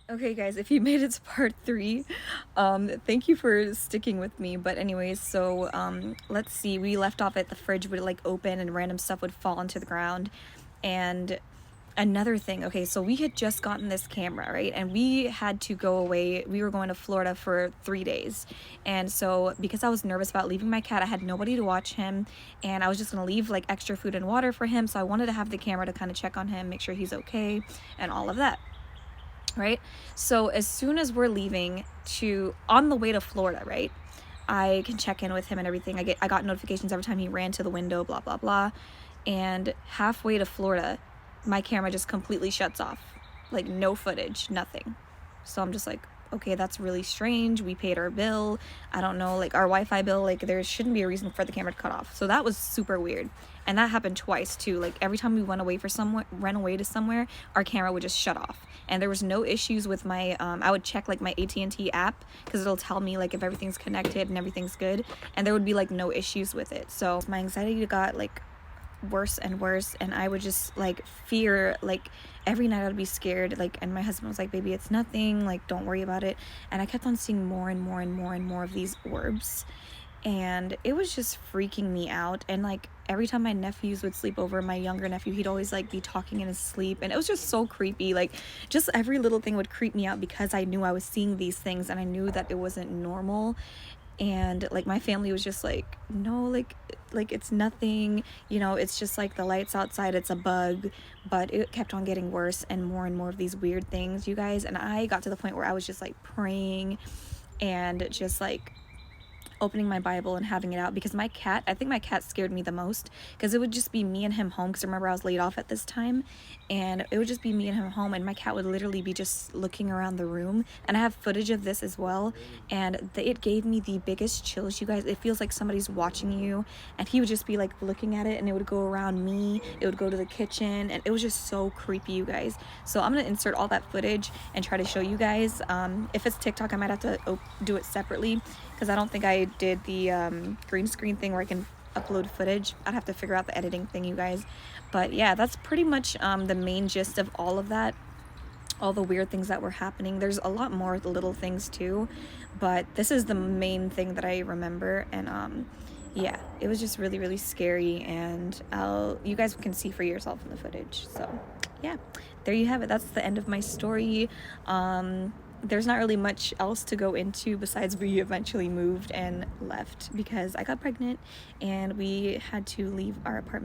Okay guys, if you made it to part 3, thank you for sticking with me. But anyways, so let's see, we left off at the fridge would like open and random stuff would fall into the ground. And another thing, okay, so we had just gotten this camera, right? And we had to go away. We were going to Florida for 3 days. And so because I was nervous about leaving my cat, I had nobody to watch him, and I was just gonna leave like extra food and water for him. So I wanted to have the camera to kind of check on him, make sure he's okay, and all of that, right? So as soon as we're leaving to on the way to Florida, right? I can check in with him and everything. I got notifications every time he ran to the window, blah blah blah. And halfway to Florida, my camera just completely shuts off. Like no footage, nothing. So I'm just like, okay, that's really strange. We paid our bill. I don't know, like our Wi-Fi bill, like there shouldn't be a reason for the camera to cut off. So that was super weird. And that happened twice too. Like every time we went away for somewhere, ran away to somewhere, our camera would just shut off. And there was no issues with my I would check like my AT&T app because it'll tell me like if everything's connected and everything's good, and there would be like no issues with it. So my anxiety got like worse and worse, and I would just like fear, like every night I'd be scared, like, and my husband was like, baby, it's nothing, like don't worry about it. And I kept on seeing more and more and more and more of these orbs, and it was just freaking me out. And like every time my nephews would sleep over, my younger nephew, he'd always like be talking in his sleep, and it was just so creepy. Like just every little thing would creep me out because I knew I was seeing these things and I knew that it wasn't normal. And like my family was just like, no, like it's nothing, you know, it's just like the lights outside, it's a bug. But it kept on getting worse and more of these weird things, you guys. And I got to the point where I was just like praying and just like opening my Bible and having it out, because my cat, I think my cat scared me the most, because it would just be me and him home, because remember I was laid off at this time, and it would just be me and him home, and my cat would literally be just looking around the room. And I have footage of this as well, and it gave me the biggest chills, you guys. It feels like somebody's watching you, and he would just be like looking at it, and it would go around me, it would go to the kitchen, and it was just so creepy, you guys. So I'm gonna insert all that footage and try to show you guys. If it's TikTok, I might have to do it separately, because I don't think I did the green screen thing where I can upload footage. I'd have to figure out the editing thing, you guys. But yeah, that's pretty much the main gist of all of that, all the weird things that were happening. There's a lot more little things too, but this is the main thing that I remember. And yeah, it was just really, really scary, and you guys can see for yourself in the footage. So yeah, there you have it. That's the end of my story. There's not really much else to go into besides we eventually moved and left because I got pregnant and we had to leave our apartment.